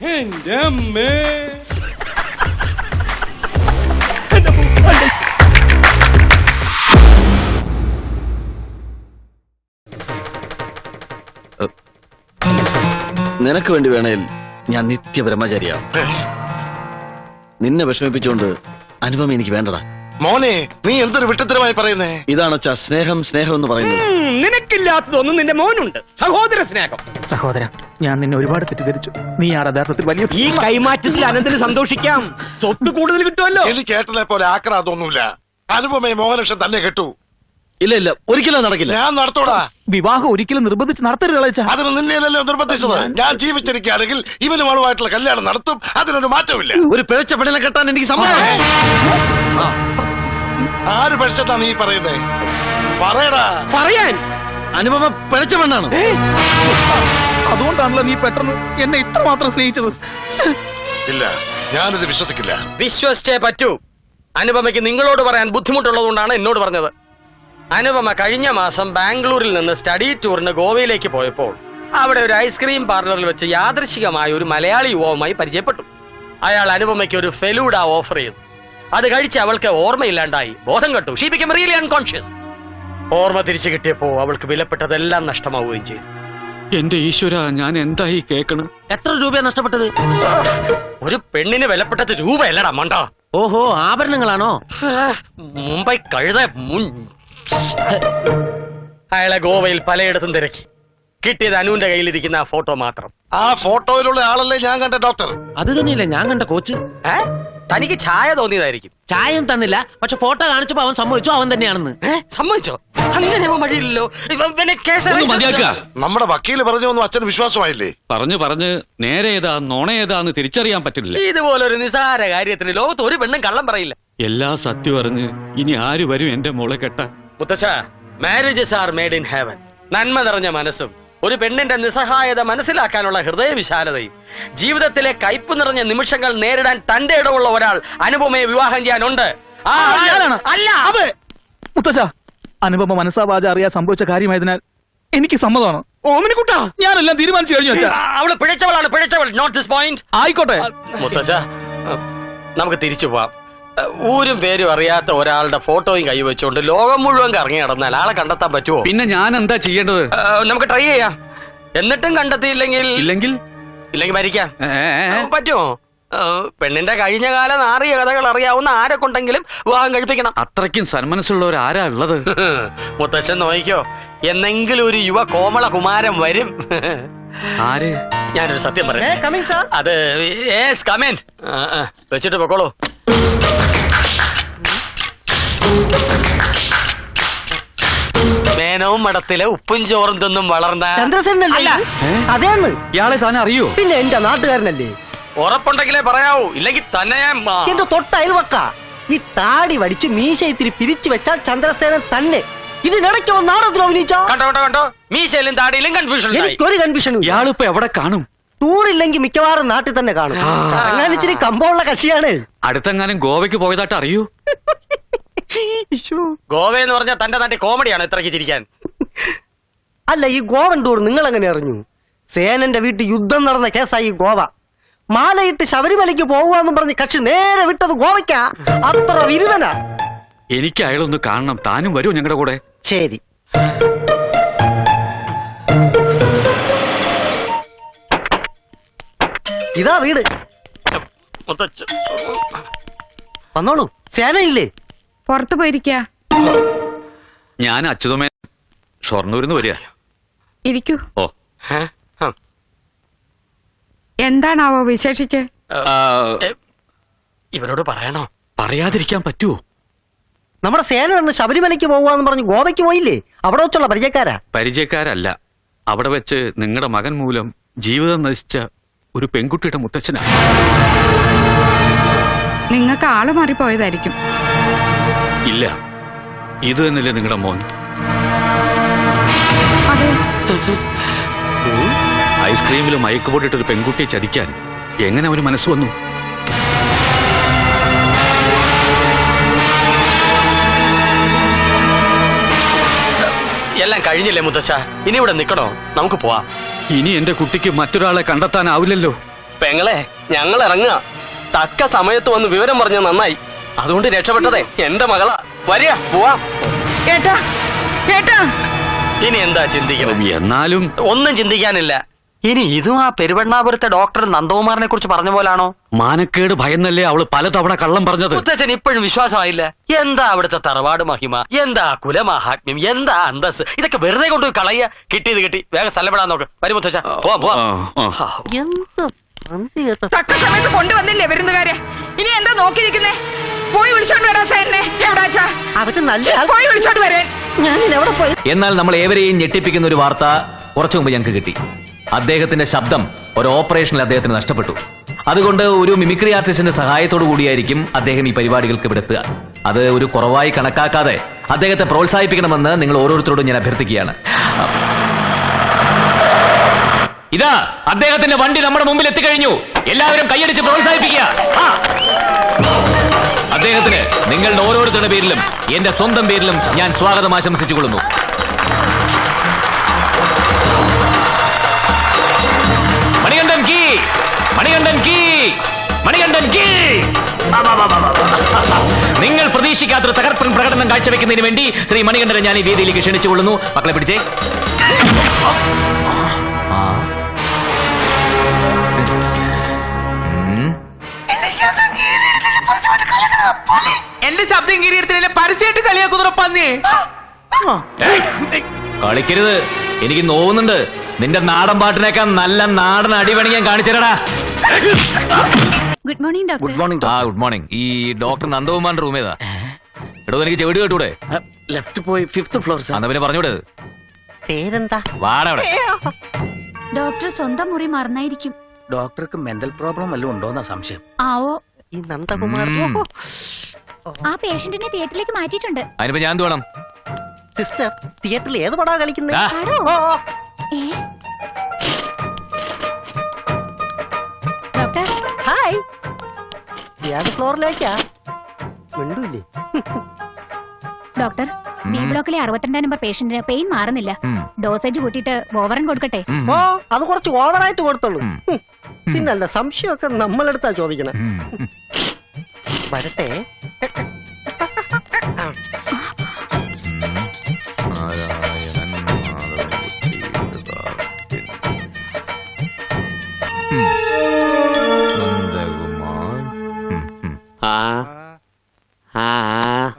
എന്റെ അമ്മേ. നിനക്ക് വേണ്ടി വേണേൽ ഞാൻ നിത്യബ്രഹ്മചാരിയാ. നിന്നെ വിഷമിപ്പിച്ചുകൊണ്ട് അനുപമ എനിക്ക് വേണ്ടടാ. മോനെ, നീ എന്തൊരു വിട്ടത്തരമായി പറയുന്നേ? ഇതാണ് സ്നേഹം സ്നേഹം എന്ന് പറയുന്നത്. നിനക്കില്ലാത്തതൊന്നും നിന്റെ മോനുണ്ട്, സഹോദര സ്നേഹം. സഹോദര, ഞാൻ നിന്നെ ഒരുപാട് തെറ്റിദ്ധരിച്ചു. നീ ആ യഥാർത്ഥത്തിൽ വലിയ ഈ കൈമാറ്റത്തിൽ അനന്തന് സന്തോഷിക്കാം, സ്വത്ത് കൂടുതൽ കിട്ടുമല്ലോ. എനിക്ക് ഏട്ടനെ പോലെ ആക്രാതൊന്നുമില്ല. അനുപമയെ മോഹനലക്ഷം തന്നെ കെട്ടു. ഇല്ല ഇല്ല, ഒരിക്കലും നടക്കില്ല. ഞാൻ നടത്തോടാ. വിവാഹം ഒരിക്കലും നിർബന്ധിച്ച് നടത്തരുത് കളച്ച. അതിന് നിന്നെയല്ലോ നിർബന്ധിച്ചത്. ഞാൻ ജീവിച്ചിരിക്കുകയാണെങ്കിൽ ഇവനുമാളുമായിട്ടുള്ള കല്യാണം നടത്തും. അതിനൊരു മാറ്റമില്ല. ഒരു പിഴച്ച പെണ്ണിനെ കെട്ടാൻ എനിക്ക് സമ്മതം. ആര് പഠിച്ചതാണ് നീ പറയുന്നേ? പറയടാ. പറയാൻ അനുപമ പിഴച്ച പെണ്ണാണ്. അതുകൊണ്ടാണല്ലോ നീ പെട്ടെന്ന് എന്നെ ഇത്രമാത്രം സ്നേഹിച്ചത്. ഇല്ല, ഞാനിത് വിശ്വസിക്കില്ല. വിശ്വസിച്ചേ പറ്റൂ. അനുപമയ്ക്ക് നിങ്ങളോട് പറയാൻ ബുദ്ധിമുട്ടുള്ളതുകൊണ്ടാണ് എന്നോട് പറഞ്ഞത്. അനുപമ കഴിഞ്ഞ മാസം ബാംഗ്ലൂരിൽ നിന്ന് സ്റ്റഡി ടൂറിന് ഗോവയിലേക്ക് പോയപ്പോൾ അവിടെ ഒരു ഐസ്ക്രീം പാർലറിൽ വെച്ച് യാദൃശികമായ ഒരു മലയാളി യുവാവുമായി പരിചയപ്പെട്ടു. അയാൾ അനുപമയ്ക്ക് ഒരു ഫെലൂഡ ഓഫർ ചെയ്തു. അത് കഴിച്ച് അവൾക്ക് ഓർമ്മയില്ലാണ്ടായി, ബോധം കെട്ടു. She become really unconscious. ഓർമ്മ തിരിച്ചു കിട്ടിയപ്പോ അവൾക്ക് വിലപ്പെട്ടതെല്ലാം നഷ്ടമാവുകയും ചെയ്തു. എന്റെ ഈശ്വര, ഞാൻ എന്തായി കേൾക്കണം? എത്ര രൂപയാണ് നഷ്ടപ്പെട്ടത്? ഒരു പെണ്ണിന് വിലപ്പെട്ടത് രൂപയല്ലടാ മണ്ട. ഓഹോ, ആഭരണങ്ങളാണോ? മുംബൈ കഴുത അയാളെ ഗോവയിൽ പലയിടത്തും തിരക്കി. കിട്ടിയത് അനുവിന്റെ കയ്യിലിരിക്കുന്ന ആ ഫോട്ടോ മാത്രം. ആ ഫോട്ടോയിലുള്ള ആളല്ലേ ഞാൻ കണ്ട ഡോക്ടർ? അത് തന്നെയല്ലേ ഞാൻ കണ്ട കോച്ച്. തനിക്ക് ഛായ തോന്നിയതായിരിക്കും. ചായം തന്നില്ല, പക്ഷെ ഫോട്ടോ കാണിച്ചപ്പോ അവൻ സമ്മതിച്ചു അവൻ തന്നെയാണെന്ന്. സമ്മതിച്ചോ? അങ്ങനെ വഴിയില്ലല്ലോ. നമ്മുടെ വക്കീല് പറഞ്ഞു ഒന്നും അച്ഛന് വിശ്വാസമായില്ലേ? പറഞ്ഞ് നേരെ ഏതാ നോണ ഏതാന്ന് തിരിച്ചറിയാൻ പറ്റില്ല. ഇതുപോലൊരു നിസാര കാര്യത്തിന് ലോകത്ത് ഒരു പെണ്ണും കള്ളം പറയില്ല. എല്ലാ സത്യം അറിഞ്ഞ് ഇനി ആര് വരും എന്റെ മോളെ കെട്ടാൻ? മുത്തച്ഛ, marriages are made in heaven. നന്മ നിറഞ്ഞ മനസ്സും ഒരു പെണ്ണിന്റെ നിസ്സഹായത മനസ്സിലാക്കാനുള്ള ഹൃദയവിശാലതയും ജീവിതത്തിലെ കയ്പ് നിറഞ്ഞ നിമിഷങ്ങൾ നേരിടാൻ തന്റെ ഇടമുള്ള ഒരാൾ അനുപമയെ വിവാഹം ചെയ്യാനുണ്ട്. അല്ല അതെ മുത്തശ്ശ, അനുപമ മനസ്സാവാച അറിയാൻ സംഭവിച്ച കാര്യമായതിനാൽ എനിക്ക് സമ്മതമാണ്. ഓമനിക്കുട്ടാ, ഞാനെല്ലാം തീരുമാനിച്ചു കഴിഞ്ഞു വെച്ചാ. അവള് പിഴച്ചവളാണ്, പിഴച്ചവൾ. Note this point. ആയിക്കോട്ടെ മുത്തച്ഛ, നമുക്ക് തിരിച്ചു പോവാം. ഊരും പേരും അറിയാത്ത ഒരാളുടെ ഫോട്ടോയും കൈവച്ചുകൊണ്ട് ലോകം മുഴുവൻ കറങ്ങി നടന്നാൽ ആളെ കണ്ടെത്താൻ പറ്റുമോ? പിന്നെ ഞാൻ എന്താ ചെയ്യേണ്ടത്? നമുക്ക് ട്രൈ ചെയ്യാം. എന്നിട്ടും കണ്ടെത്തിയില്ലെങ്കിൽ ഇല്ലെങ്കിൽ മരിക്കാം. പറ്റുമോ? പെണ്ണിന്റെ കഴിഞ്ഞ കാല നാറിയ കഥകൾ അറിയാവുന്ന ആരെ കൊണ്ടെങ്കിലും വിവാഹം കഴിപ്പിക്കണം. അത്രയ്ക്കും സന്മനസ്സുള്ളവർ ആരാ ഉള്ളത്? മുത്തച്ഛൻ നോക്കിക്കോ, എന്നെങ്കിലും ഒരു യുവ കോമള കുമാരൻ വരും. ആര്? ഞാനൊരു സത്യം പറയാം. അത് വെച്ചിട്ട് പൊക്കോളൂ. മേനവും മഠത്തിലെ ഉപ്പും ചോറും തിന്നും വളർന്ന ചന്ദ്രസേനല്ലേ? അതേന്ന്. ഇയാളെ താൻ അറിയോ? പിന്നെ എന്റെ നാട്ടുകാരനല്ലേ? ഉറപ്പുണ്ടെങ്കിലേ പറയാവൂ, ഇല്ലെങ്കിൽ തന്നെ ഞാൻ എന്റെ തൊട്ട അയൽവക്ക. ഈ താടി വടിച്ച് മീശ ഇത്തിരി പിരിച്ചു വെച്ചാൽ ചന്ദ്രസേനൻ തന്നെ. ഇതിനിടയ്ക്ക് നാടകത്തിൽ അഭിനയിച്ചോ? കണ്ടോ മീശയിലും താടിയിലും കൺഫ്യൂഷൻ. എനിക്കൊരു കൺഫ്യൂഷനും. ഇയാളിപ്പോ എവിടെ കാണും? ടൂറില്ലെങ്കിൽ മിക്കവാറും നാട്ടിൽ തന്നെ കാണും. അങ്ങനെ ഇച്ചിരി കമ്പമുള്ള കക്ഷിയാണ്. അടുത്തെങ്ങാനും ഗോവയ്ക്ക് പോയതായിട്ട് അറിയൂ? ഗോവ എന്ന് പറഞ്ഞാൽ തന്റെ നാട്ടിൽ കോമഡിയാണ് ഇത്രയ്ക്ക് ചിരിക്കാൻ. അല്ല, ഈ ഗോവൻ ടൂർ നിങ്ങൾ എങ്ങനെ അറിഞ്ഞു? സേനന്റെ വീട്ടിൽ യുദ്ധം നടന്ന കേസായി ഗോവ. മാലയിട്ട് ശബരിമലയ്ക്ക് പോകുവാന്ന് പറഞ്ഞ് കക്ഷി നേരെ വിട്ടത് ഗോവയ്ക്കാ. അത്ര വിരുദനാ. എനിക്ക് അയാളൊന്ന് കാണണം. താനും വരൂ ഞങ്ങളുടെ കൂടെ? ശരി. ഇതാ വീട്. വന്നോളൂ. സേനയില്ലേ? പുറത്തു പോയിരിക്ക. ഞാൻ അച്യുതമേ ഷൊർണൂരിന്ന് വരിക. ഇരിക്കൂ. ഓ, എന്താണാവോ വിശേഷിച്ച്? ഇവരോട് പറയണോ? പറയാതിരിക്കാൻ പറ്റുമോ? നമ്മുടെ സേന ശബരിമലയ്ക്ക് പോകുവാന്ന് പറഞ്ഞ് ഗോവയ്ക്ക് പോയില്ലേ? അവിടെ വെച്ചുള്ള പരിചയക്കാരാ. പരിചയക്കാരല്ല, അവിടെ വെച്ച് നിങ്ങളുടെ മകൻ മൂലം ജീവിതം നശിച്ച ഒരു പെൺകുട്ടിയുടെ മുത്തച്ഛനാണ്. നിങ്ങൾക്ക് ആള് മാറിപ്പോയതായിരിക്കും. ഇല്ല, ഇത് തന്നെയല്ലേ നിങ്ങളുടെ മോൻ? അതെ. ഐസ്ക്രീമിൽ മയക്കുപോട്ടിട്ടൊരു പെൺകുട്ടിയെ ചതിക്കാൻ എങ്ങനെ ഒരു മനസ്സ് വന്നു? എല്ലാം കഴിഞ്ഞില്ലേ മുത്തശ്ശ? ഇനി ഇവിടെ നിൽക്കണോ? നമുക്ക് പോവാം. ഇനി എന്റെ കുട്ടിക്ക് മറ്റൊരാളെ കണ്ടെത്താനാവില്ലല്ലോ. പെങ്ങളെ ഞങ്ങൾ ഇറങ്ങുക. തക്ക സമയത്ത് വന്ന് വിവരം പറഞ്ഞ നന്നായി. അതുകൊണ്ട് രക്ഷപ്പെട്ടതേ എന്റെ മകളാ. വരിക, പോവാം. ഏട്ടാ ഏട്ടാ ഇനി എന്താ ചിന്തിക്കണം? എന്നാലും ഒന്നും ചിന്തിക്കാനില്ല. ഇനി ഇതും ആ പെരുവണ്ണാപുരത്തെ ഡോക്ടർ നന്ദകുമാറിനെ കുറിച്ച് പറഞ്ഞ പോലാണോ? മാനക്കേട് ഭയന്നല്ലേ അവള് പലതവണ കള്ളം പറഞ്ഞത്. മുത്തച്ഛൻ ഇപ്പോഴും വിശ്വാസമായില്ല. എന്താ അവിടുത്തെ തറവാട് മഹിമ, എന്താ കുലമാഹാത്മ്യം, എന്താ അന്തസ്, ഇതൊക്കെ വെറുതെ കൊണ്ടുപോയി കളയ. കിട്ടിയത് കിട്ടി, വേഗം സ്ഥലപ്പെടാൻ നോക്ക്. വരും മുത്തച്ഛ, പോവാം പോവാം. ആ. എന്ത് പന്തി കേട്ട തക്ക സമയത്ത് കൊണ്ടുവന്നില്ലേ വിരുന്നുകാരെ? ഇനി എന്താ നോക്കിയിരിക്കുന്നേ? പോയി വിളിച്ചോണ്ട് വരാ സേനെ. എവിടാച്ചാ? അവര് നല്ല ആൾ- പോയി വിളിച്ചോണ്ട് വരാൻ. ഞാൻ എവിടെ പോയി? എന്നാൽ നമ്മൾ ഏവരെയും ഞെട്ടിപ്പിക്കുന്ന ഒരു വാർത്ത കുറച്ചു മുമ്പ് ഞങ്ങൾക്ക് കിട്ടി. അദ്ദേഹത്തിന്റെ ശബ്ദം ഒരു ഓപ്പറേഷനിൽ അദ്ദേഹത്തിന് നഷ്ടപ്പെട്ടു. അതുകൊണ്ട് ഒരു മിമിക്രി ആർട്ടിസ്റ്റിന്റെ സഹായത്തോടു കൂടിയായിരിക്കും അദ്ദേഹം ഈ പരിപാടികൾക്ക് ഇവിടെ എത്തുക. അത് ഒരു കുറവായി കണക്കാക്കാതെ അദ്ദേഹത്തെ പ്രോത്സാഹിപ്പിക്കണമെന്ന് നിങ്ങൾ ഓരോരുത്തരോടും ഞാൻ അഭ്യർത്ഥിക്കുകയാണ്. ഇതാ അദ്ദേഹത്തിന്റെ വണ്ടി നമ്മുടെ മുമ്പിൽ എത്തിക്കഴിഞ്ഞു. എല്ലാവരും കൈയടിച്ച് പ്രോത്സാഹിപ്പിക്കുക. അദ്ദേഹത്തിന് നിങ്ങളുടെ ഓരോരുത്തരുടെ പേരിലും എന്റെ സ്വന്തം പേരിലും ഞാൻ സ്വാഗതം ആശംസിച്ചുകൊള്ളുന്നു. മണികണ്ഠൻ കീ, മണികണ്ഠൻ കീ, മണികണ്ഠൻ കീ. നിങ്ങൾ പ്രതീക്ഷിക്കാത്തൊരു തകർപ്പൻ പ്രകടനം കാഴ്ചവെക്കുന്നതിന് വേണ്ടി ശ്രീ മണികണ്ഠനെ ഞാൻ ഈ വേദിയിലേക്ക് ക്ഷണിച്ചുകൊള്ളുന്നു. മക്കളെ പിടിച്ചേ. എന്റെ ശബ്ദം കീറിയെടുത്തില്ല, പരസ്യമായിട്ട് കളിയാക്കുന്നുറ പന്നി. കളിക്കരുത്, എനിക്ക് നോവുന്നുണ്ട്. നിന്റെ നാടൻ പാട്ടിനേക്കാൾ നല്ല നാടൻ അടി വേണമെങ്കിൽ ഞാൻ കാണിച്ചേരടാ. Good morning doctor. Good morning. ആ ഗുഡ് മോർണിംഗ്. ഈ ഡോക്ടർ നന്ദകുമാറിന്റെ റൂം ഏതാ? എടോ എനിക്ക് ചെവിട് കേട്ടൂടെ? ലെഫ്റ്റ് പോയി 5th ഫ്ലോർ സാർ. അന്ന് പിന്നെ പറഞ്ഞൂടെ? പേരെന്താ? വാടവിടെ. ഡോക്ടർ സ്വന്തം മുറി മറന്നായിരിക്കും. ഡോക്ടർക്ക് മെന്റൽ പ്രോബ്ലം വല്ലതും ഉണ്ടോന്നാ സംശയം. ആവോ. ഈ നന്ദകുമാർ. ആ പേഷ്യന്റിനെ തിയേറ്ററിലേക്ക് മാറ്റിയിട്ടുണ്ട്. അതിനിപ്പോ ഞാൻ എന്ത് വേണം? സിസ്റ്റർ, തിയേറ്ററിൽ ഏത് പടാ കളിക്കുന്നത്? ആ. Doctor hi. ഏത് ഫ്ലോറിലേക്കാ? മിണ്ടൂല്ലേ? ഡോക്ടർ, ബി ബ്ലോക്കിലെ 62 നമ്പർ പേഷ്യന്റിന് പെയിൻ മാറുന്നില്ല. ഡോസേജ് കൂട്ടിയിട്ട് ഓവറൻ കൊടുക്കട്ടെ? ഓ, അത് കുറച്ച് ഓവറായിട്ട് കൊടുത്തോളൂ. പിന്നല്ല, സംശയമൊക്കെ നമ്മളെടുത്താ ചോദിക്കണേ. വരട്ടെ. നന്ദകുമാർ. ആ ആ